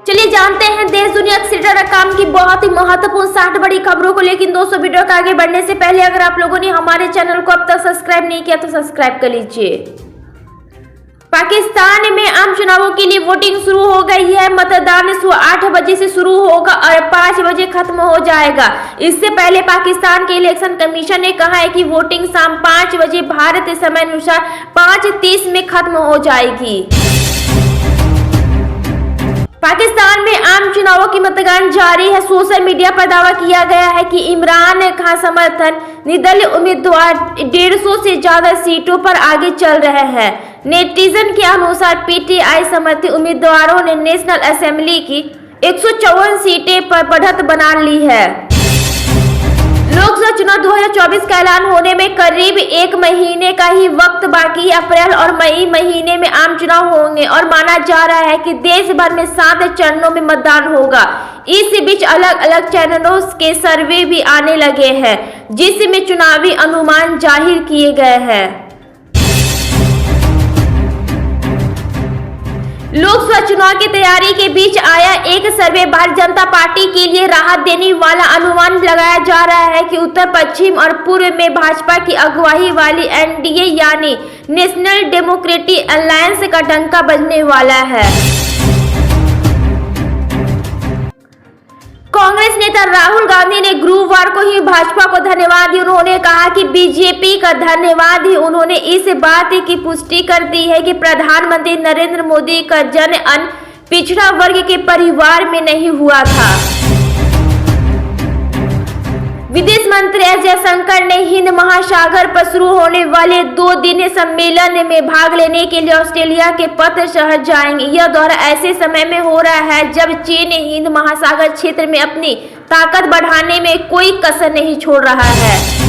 चलिए जानते हैं देश दुनिया एक्सेट्रा काम की बहुत ही महत्वपूर्ण 60 बड़ी खबरों को। लेकिन दोस्तों, वीडियो को आगे बढ़ने से पहले अगर आप लोगों ने हमारे चैनल को अब तक सब्सक्राइब नहीं किया तो सब्सक्राइब कर लीजिए। पाकिस्तान में आम चुनावों के लिए वोटिंग शुरू हो गई है। मतदान सुबह 8 बजे से शुरू होगा और 5 बजे खत्म हो जाएगा। इससे पहले पाकिस्तान के इलेक्शन कमीशन ने कहा है कि वोटिंग शाम 5 बजे भारतीय समय अनुसार 5:30 में खत्म हो जाएगी। पाकिस्तान में आम चुनावों की मतदान जारी है। सोशल मीडिया पर दावा किया गया है कि इमरान खान समर्थन निर्दलीय उम्मीदवार 150 से ज्यादा सीटों पर आगे चल रहे हैं। नेटिजन के अनुसार पीटीआई समर्थित उम्मीदवारों ने नेशनल असेंबली की 154 सीटें पर बढ़त बना ली है। लोकसभा चुनाव 2024 का ऐलान होने में करीब 1 महीने का ही वक्त बाकी है। अप्रैल और मई महीने में आम चुनाव होंगे और माना जा रहा है कि देश भर में 7 चरणों में मतदान होगा। इस बीच अलग अलग चैनलों के सर्वे भी आने लगे हैं, जिसमें चुनावी अनुमान जाहिर किए गए हैं। लोकसभा चुनाव की तैयारी के बीच आया एक सर्वे भारतीय जनता पार्टी के लिए राहत देने वाला अनुमान लगाया जा रहा है कि उत्तर पश्चिम और पूर्व में भाजपा की अगुवाई वाली एनडीए यानी नेशनल डेमोक्रेटिक अलायंस का डंका बजने वाला है। कांग्रेस नेता राहुल गांधी ने गुरुवार को ही भाजपा को धन्यवाद दी। उन्होंने कहा कि बीजेपी का धन्यवाद ही उन्होंने इस बात की पुष्टि कर दी है कि प्रधानमंत्री नरेंद्र मोदी का जन्म पिछड़ा वर्ग के परिवार में नहीं हुआ था। विदेश मंत्री एस जयशंकर ने हिंद महासागर पर शुरू होने वाले 2 दिनी सम्मेलन में भाग लेने के लिए ऑस्ट्रेलिया के पर्थ शहर जाएंगे। यह दौरा ऐसे समय में हो रहा है जब चीन हिंद महासागर क्षेत्र में अपनी ताकत बढ़ाने में कोई कसर नहीं छोड़ रहा है।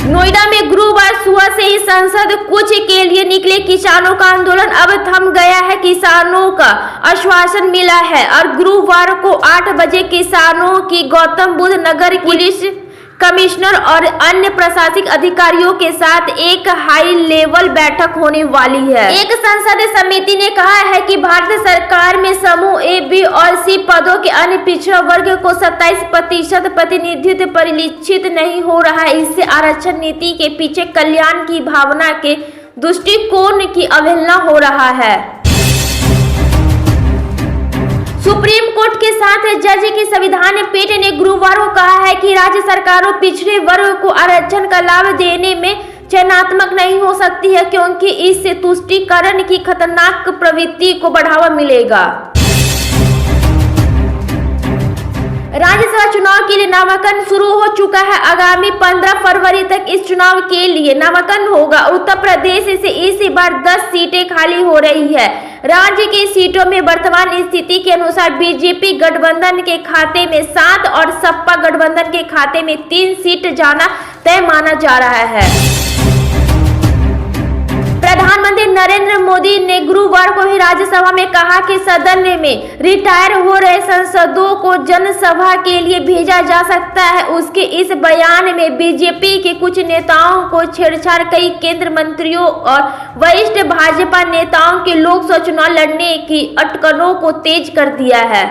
नोएडा में गुरुवार सुबह से ही संसद कुछ के लिए निकले किसानों का आंदोलन अब थम गया है। किसानों का आश्वासन मिला है और गुरुवार को 8 बजे किसानों की गौतम बुद्ध नगर पुलिस कमिश्नर और अन्य प्रशासनिक अधिकारियों के साथ एक हाई लेवल बैठक होने वाली है। एक संसदीय समिति ने कहा है कि भारत सरकार में समूह ए, बी और सी पदों के अन्य पिछड़ा वर्ग को 27% प्रतिनिधित्व परिलक्षित नहीं हो रहा है। इससे आरक्षण नीति के पीछे कल्याण की भावना के दृष्टिकोण की अवहेलना हो रहा है। सुप्रीम कोर्ट के साथ जज की संविधान पीठ ने गुरुवार को कहा है कि राज्य सरकारों पिछड़े वर्ग को आरक्षण का लाभ देने में चयनात्मक नहीं हो सकती है, क्योंकि इससे तुष्टीकरण की खतरनाक प्रवृत्ति को बढ़ावा मिलेगा। राज्यसभा चुनाव के लिए नामांकन शुरू हो चुका है। आगामी 15 फरवरी तक इस चुनाव के लिए नामांकन होगा। उत्तर प्रदेश से इस बार 10 सीटें खाली हो रही है। राज्य की सीटों में वर्तमान स्थिति के अनुसार बीजेपी गठबंधन के खाते में 7 और सपा गठबंधन के खाते में 3 सीट जाना तय माना जा रहा है। प्रधानमंत्री नरेंद्र मोदी ने गुरुवार को ही राज्यसभा में कहा कि सदन में रिटायर हो रहे सांसदों को जनसभा के लिए भेजा जा सकता है। उसके इस बयान में बीजेपी के कुछ नेताओं को छेड़छाड़ कई केंद्र मंत्रियों और वरिष्ठ भाजपा नेताओं के लोकसभा चुनाव लड़ने की अटकलों को तेज कर दिया है।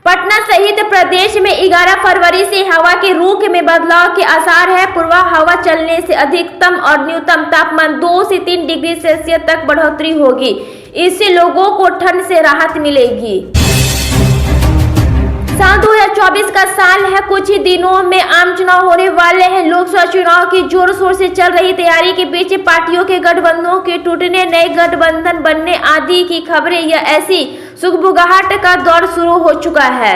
पटना सहित प्रदेश में 11 फरवरी से हवा के रुख में बदलाव के आसार है। पूर्वा हवा चलने से अधिकतम और न्यूनतम तापमान 2 से 3 डिग्री सेल्सियस तक बढ़ोतरी होगी। इससे लोगों को ठंड से राहत मिलेगी। साल 2024 का साल है। कुछ ही दिनों में आम चुनाव होने वाले हैं। लोकसभा चुनाव की जोर शोर से चल रही तैयारी के बीच पार्टियों के गठबंधनों के टूटने, नए गठबंधन बनने आदि की खबरें या ऐसी सुगबुगाहट का दौर शुरू हो चुका है।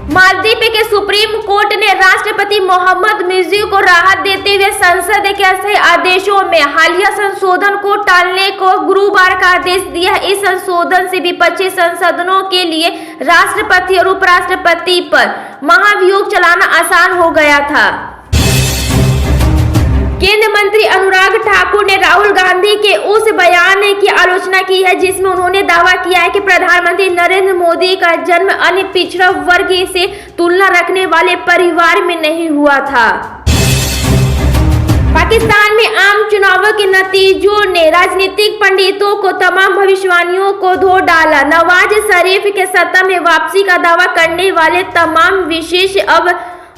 मालदीव के सुप्रीम कोर्ट ने राष्ट्रपति मोहम्मद मुर्सी को राहत देते हुए संसद के अस्थायी आदेशों में हालिया संशोधन को टालने को गुरुवार का आदेश दिया। इस संशोधन से विपक्षी संसदों के लिए राष्ट्रपति और उपराष्ट्रपति पर महाभियोग चलाना आसान हो गया था। केंद्रीय मंत्री अनुराग ठाकुर ने राहुल गांधी के उस बयान की आलोचना की है जिसमें उन्होंने दावा किया है कि प्रधानमंत्री नरेंद्र मोदी का जन्म अन्य पिछड़ा वर्ग से तुलना रखने वाले परिवार में नहीं हुआ था। पाकिस्तान में आम चुनावों के नतीजों ने राजनीतिक पंडितों को तमाम भविष्यवाणियों को धो डाला। नवाज शरीफ के सत्ता में वापसी का दावा करने वाले तमाम विशेष अब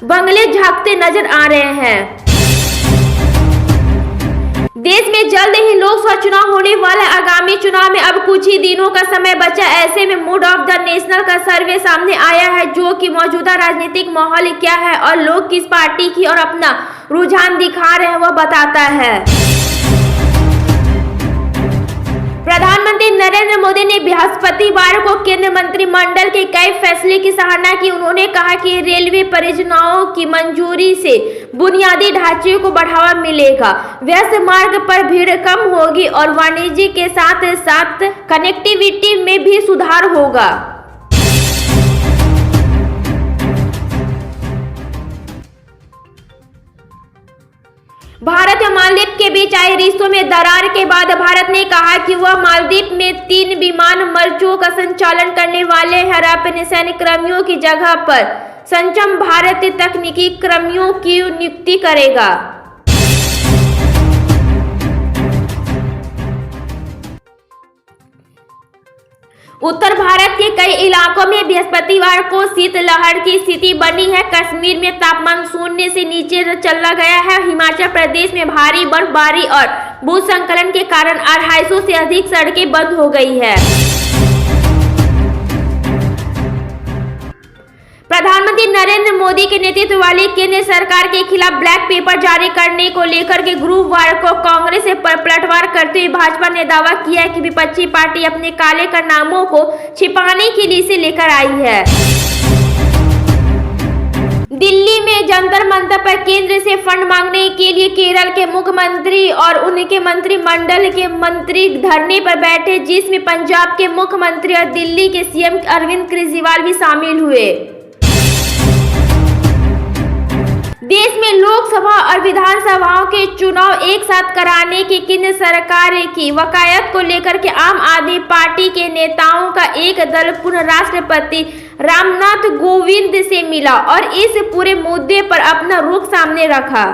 बंगले झांकते नजर आ रहे हैं। देश में जल्द ही लोकसभा चुनाव होने वाला। आगामी चुनाव में अब कुछ ही दिनों का समय बचा। ऐसे में मूड ऑफ द नेशनल का सर्वे सामने आया है, जो कि मौजूदा राजनीतिक माहौल क्या है और लोग किस पार्टी की और अपना रुझान दिखा रहे हैं वह बताता है। प्रधानमंत्री नरेंद्र मोदी ने बृहस्पतिवार को केंद्रीय मंत्रिमंडल के कई फैसले की सराहना की। उन्होंने कहा कि रेलवे परियोजनाओं की मंजूरी से बुनियादी ढांचे को बढ़ावा मिलेगा, व्यस्त मार्ग पर भीड़ कम होगी और वाणिज्य के साथ साथ कनेक्टिविटी में भी सुधार होगा। भारत और मालदीव के बीच आए रिश्तों में दरार के बाद भारत ने कहा कि वह मालदीव में 3 विमान मोर्चों का संचालन करने वाले हैं और अपने सैन्य कर्मियों की जगह पर सक्षम भारतीय तकनीकी कर्मियों की नियुक्ति करेगा। उत्तर भारत के कई इलाकों में बृहस्पतिवार को शीतलहर की स्थिति बनी है। कश्मीर में तापमान शून्य से नीचे चला गया है। हिमाचल प्रदेश में भारी बर्फबारी और भूस्खलन के कारण 250 से अधिक सड़कें बंद हो गई है। प्रधानमंत्री नरेंद्र मोदी के नेतृत्व वाली केंद्र सरकार के खिलाफ ब्लैक पेपर जारी करने को लेकर के गुरुवार को कांग्रेस पर पलटवार करते हुए भाजपा ने दावा किया कि विपक्षी पार्टी अपने काले कारनामों को छिपाने के लिए इसे लेकर आई है। दिल्ली में जंतर मंतर पर केंद्र से फंड मांगने के लिए केरल के मुख्यमंत्री और उनके मंत्रिमंडल के मंत्री धरने पर बैठे, जिसमें पंजाब के मुख्यमंत्री और दिल्ली के सीएम अरविंद केजरीवाल भी शामिल हुए। देश में लोकसभा और विधानसभाओं के चुनाव एक साथ कराने की केंद्र सरकार की वकायत को लेकर के आम आदमी पार्टी के नेताओं का एक दल पूर्व राष्ट्रपति रामनाथ कोविंद से मिला और इस पूरे मुद्दे पर अपना रुख सामने रखा।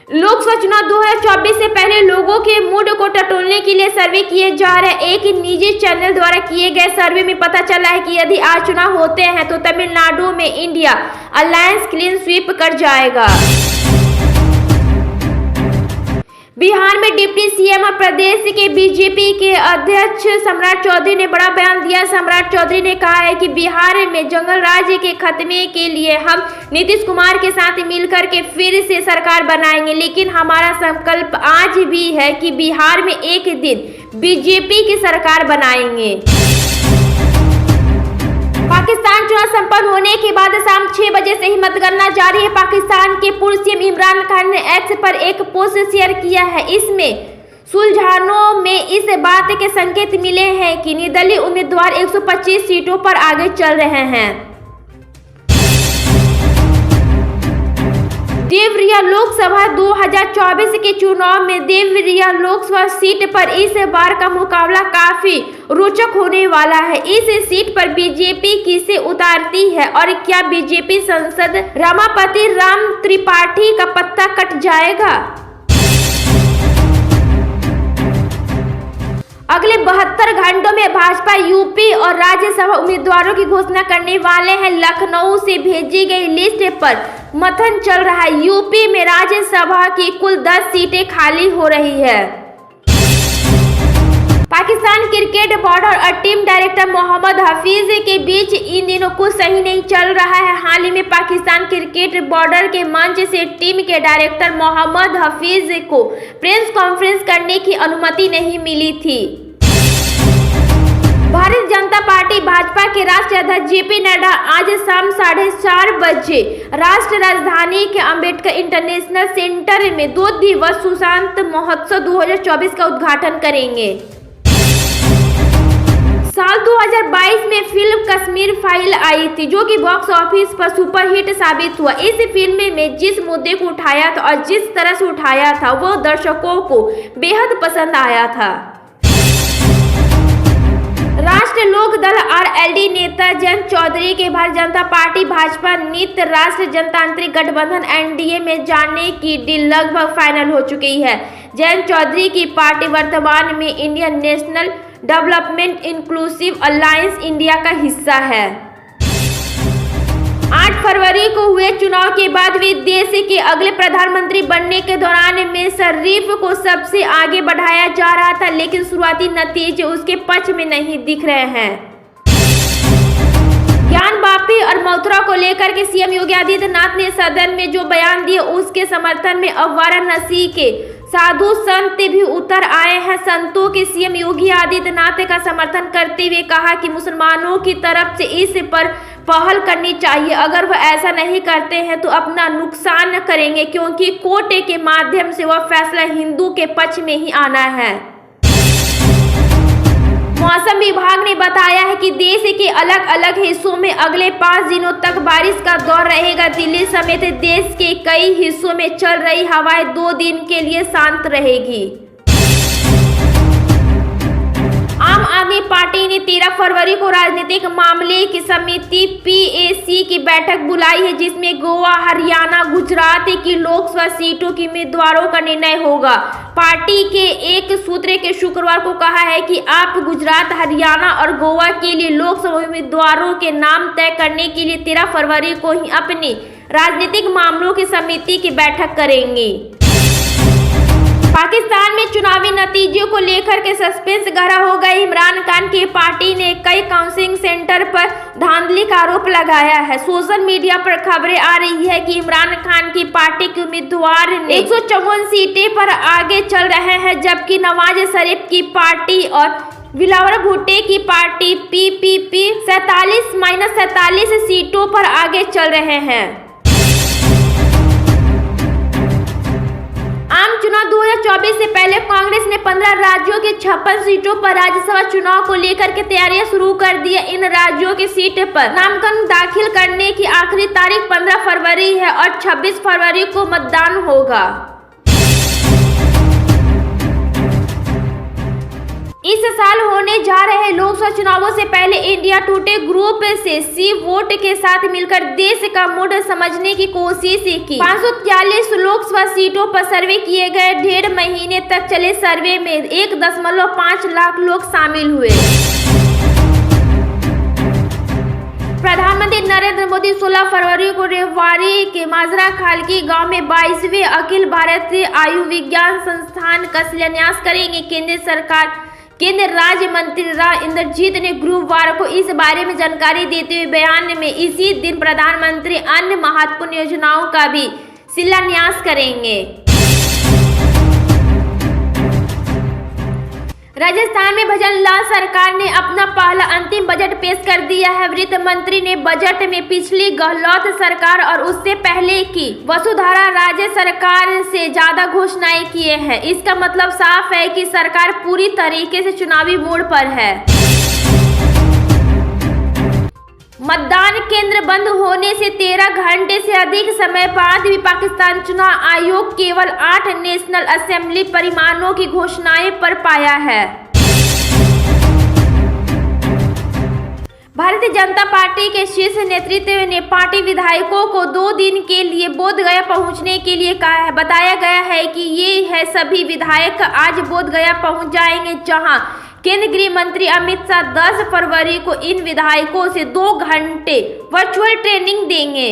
लोकसभा चुनाव 2024 से पहले लोगों के मूड को टटोलने के लिए सर्वे किए जा रहे एक निजी चैनल द्वारा किए गए सर्वे में पता चला है कि यदि आज चुनाव होते हैं तो तमिलनाडु में इंडिया अलायंस क्लीन स्वीप कर जाएगा। बिहार में डिप्टी सीएम और प्रदेश के बीजेपी के अध्यक्ष सम्राट चौधरी ने बड़ा बयान दिया। सम्राट चौधरी ने कहा है कि बिहार में जंगल राज के खत्मे के लिए हम नीतीश कुमार के साथ मिलकर के फिर से सरकार बनाएंगे, लेकिन हमारा संकल्प आज भी है कि बिहार में एक दिन बीजेपी की सरकार बनाएंगे। पाकिस्तान चुनाव संपन्न होने के बाद शाम 6 बजे से ही मतगणना जारी है। पाकिस्तान के पूर्व सीएम इमरान खान ने एक्स पर एक पोस्ट शेयर किया है। इसमें सुलझानों में इस बात के संकेत मिले हैं कि निर्दलीय उम्मीदवार 125 सीटों पर आगे चल रहे हैं। देवरिया लोकसभा 2024 के चुनाव में देवरिया लोकसभा सीट पर इस बार का मुकाबला काफी रोचक होने वाला है। इस सीट पर बीजेपी किसे उतारती है और क्या बीजेपी सांसद रमापति राम त्रिपाठी का पत्ता कट जाएगा? अगले 72 घंटों में भाजपा यूपी और राज्यसभा उम्मीदवारों की घोषणा करने वाले हैं। लखनऊ से भेजी गई लिस्ट पर मंथन चल रहा है। यूपी में राज्यसभा की कुल 10 सीटें खाली हो रही है। पाकिस्तान क्रिकेट बोर्ड और टीम डायरेक्टर मोहम्मद हफीज के बीच इन दिनों कुछ सही नहीं चल रहा है। हाल ही में पाकिस्तान क्रिकेट बोर्ड के मंच से टीम के डायरेक्टर मोहम्मद हफीज को प्रेस कॉन्फ्रेंस करने की अनुमति नहीं मिली थी। भारतीय जनता पार्टी भाजपा के राष्ट्रीय अध्यक्ष जेपी नड्डा आज शाम 4:30 बजे राष्ट्र राजधानी के अंबेडकर इंटरनेशनल सेंटर में 2 दिवसीय सुशांत महोत्सव 2024 का उद्घाटन करेंगे। साल 2022 में फिल्म कश्मीर फाइल आई थी, जो कि बॉक्स ऑफिस पर सुपरहिट साबित हुआ। इस फिल्म में जिस मुद्दे को उठाया था और जिस तरह से उठाया था वो दर्शकों को बेहद पसंद आया था। राष्ट्रीय लोक दल आरएलडी नेता जयंत चौधरी के भारतीय जनता पार्टी भाजपा नीत राष्ट्रीय जनतांत्रिक गठबंधन एनडीए में जाने की डील लगभग फाइनल हो चुकी है। जयंत चौधरी की पार्टी वर्तमान में Indian national development inclusive alliance India का हिस्सा है। 8 फरवरी को हुए चुनाव के बाद वे देश के अगले प्रधानमंत्री बनने के दौरान में शरीफ को सबसे आगे बढ़ाया जा रहा था, लेकिन शुरुआती नतीजे उसके पक्ष में नहीं दिख रहे हैं। ज्ञान वापी और मथुरा को लेकर के सीएम योगी आदित्यनाथ ने सदन में जो बयान दिए उसके समर्थन में अब वाराणसी के साधु संत भी उतर आए हैं। संतों के सीएम योगी आदित्यनाथ का समर्थन करते हुए कहा कि मुसलमानों की तरफ से इस पर पहल करनी चाहिए। अगर वह ऐसा नहीं करते हैं तो अपना नुकसान करेंगे, क्योंकि कोर्ट के माध्यम से वह फैसला हिंदू के पक्ष में ही आना है। मौसम विभाग ने बताया है कि देश के अलग अलग हिस्सों में अगले 5 दिनों तक बारिश का दौर रहेगा। दिल्ली समेत देश के कई हिस्सों में चल रही हवाएं 2 दिन के लिए शांत रहेगी। आम आदमी पार्टी ने 13 फरवरी को राजनीतिक मामले की समिति पीएसी की बैठक बुलाई है, जिसमें गोवा, हरियाणा, गुजरात की लोकसभा सीटों के उम्मीदवारों का निर्णय होगा। पार्टी के एक सूत्र के शुक्रवार को कहा है कि आप गुजरात, हरियाणा और गोवा के लिए लोकसभा उम्मीदवारों के नाम तय करने के लिए 13 फरवरी को ही अपनी राजनीतिक मामलों की समिति की बैठक करेंगे। पाकिस्तान में चुनावी नतीजों को लेकर के सस्पेंस गहरा हो गया। इमरान खान की पार्टी ने कई काउंसिलिंग सेंटर पर धांधली का आरोप लगाया है। सोशल मीडिया पर खबरें आ रही है कि इमरान खान की पार्टी के उम्मीदवार ने 154 सीटें पर आगे चल रहे हैं, जबकि नवाज शरीफ की पार्टी और बिलावल भुट्टो की पार्टी पीपीपी 47-47 सीटों पर आगे चल रहे हैं। आम चुनाव 2024 से पहले कांग्रेस ने 15 राज्यों के 56 सीटों पर राज्यसभा चुनाव को लेकर के तैयारियां शुरू कर दी है। इन राज्यों की सीट पर नामांकन दाखिल करने की आखिरी तारीख 15 फरवरी है और 26 फरवरी को मतदान होगा। इस साल होने जा रहे लोकसभा चुनावों से पहले इंडिया टुडे ग्रुप से सी वोट के साथ मिलकर देश का मूड समझने की कोशिश की। 540 लोकसभा सीटों पर सर्वे किए गए। 1.5 महीने तक चले सर्वे में 1.5 लाख लोग शामिल हुए। प्रधानमंत्री नरेंद्र मोदी 16 फरवरी को रेवाड़ी के माजरा खालकी गांव में 22वें अखिल भारतीय आयुर्विज्ञान संस्थान का शिलान्यास करेंगे। केंद्रीय राज्य मंत्री राव इंद्रजीत ने गुरुवार को इस बारे में जानकारी देते हुए बयान में इसी दिन प्रधानमंत्री अन्य महत्वपूर्ण योजनाओं का भी शिलान्यास करेंगे। राजस्थान में भजन लाल सरकार ने अपना पहला अंतिम बजट पेश कर दिया है। वित्त मंत्री ने बजट में पिछली गहलोत सरकार और उससे पहले की वसुंधरा राजे सरकार से ज्यादा घोषणाएं किए हैं। इसका मतलब साफ है कि सरकार पूरी तरीके से चुनावी मोड पर है। मतदान केंद्र बंद होने से 13 घंटे से अधिक समय बाद भी पाकिस्तान चुनाव आयोग केवल 8 नेशनल असेंबली परिणामों की घोषणाएं पर पाया है। भारतीय जनता पार्टी के शीर्ष नेतृत्व ने पार्टी विधायकों को 2 दिन के लिए बोधगया पहुंचने के लिए कहा है। बताया गया है कि ये है सभी विधायक आज बोधगया पहुंच जाएंगे, जहां केंद्रीय गृह मंत्री अमित शाह 10 फरवरी को इन विधायकों से 2 घंटे वर्चुअल ट्रेनिंग देंगे।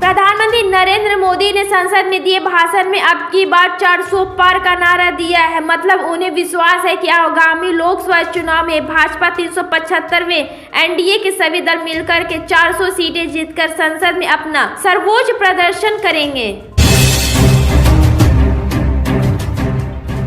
प्रधानमंत्री नरेंद्र मोदी ने संसद में दिए भाषण में अब की बार 400 पार का नारा दिया है। मतलब उन्हें विश्वास है कि आगामी लोकसभा चुनाव में भाजपा 375वें एनडीए के सभी दल मिलकर के 400 सीटें जीतकर संसद में अपना सर्वोच्च प्रदर्शन करेंगे।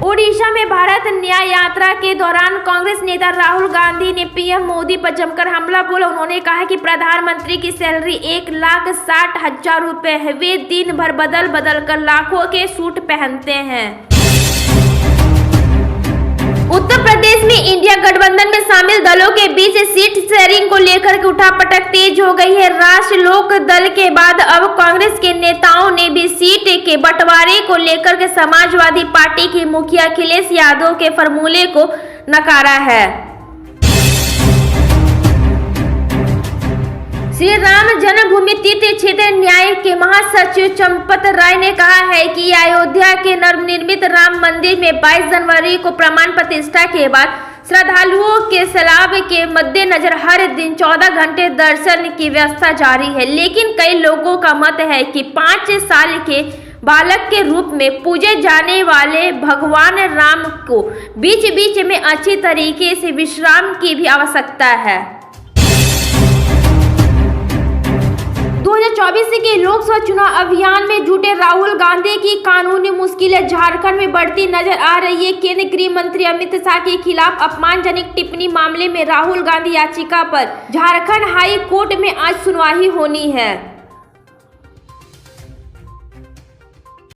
ओडिशा में भारत न्याय यात्रा के दौरान कांग्रेस नेता राहुल गांधी ने पीएम मोदी पर जमकर हमला बोला। उन्होंने कहा कि प्रधानमंत्री की सैलरी 1,60,000 रुपए है। वे दिन भर बदल बदल कर लाखों के सूट पहनते हैं। उत्तर प्रदेश में इंडिया गठबंधन में शामिल दलों के बीच सीट शेयरिंग को लेकर के उठापटक तेज हो गई है। राष्ट्रीय लोक दल के बाद अब कांग्रेस के नेताओं ने भी सीट के बंटवारे को लेकर के समाजवादी पार्टी के मुखिया अखिलेश यादव के फॉर्मूले को नकारा है। श्री राम जन्मभूमि तीर्थ क्षेत्र न्याय के महासचिव चंपत राय ने कहा है कि अयोध्या के नवनिर्मित राम मंदिर में 22 जनवरी को प्रमाण प्रतिष्ठा के बाद श्रद्धालुओं के सैलाब के मद्देनजर हर दिन 14 घंटे दर्शन की व्यवस्था जारी है। लेकिन कई लोगों का मत है कि 5 साल के बालक के रूप में पूजे जाने वाले भगवान राम को बीच बीच में अच्छी तरीके से विश्राम की भी आवश्यकता है। 2024 के लोकसभा चुनाव अभियान में जुटे राहुल गांधी की कानूनी मुश्किलें झारखंड में बढ़ती नजर आ रही है। केंद्रीय गृह मंत्री अमित शाह के खिलाफ अपमानजनक टिप्पणी मामले में राहुल गांधी याचिका पर झारखंड हाई कोर्ट में आज सुनवाई होनी है।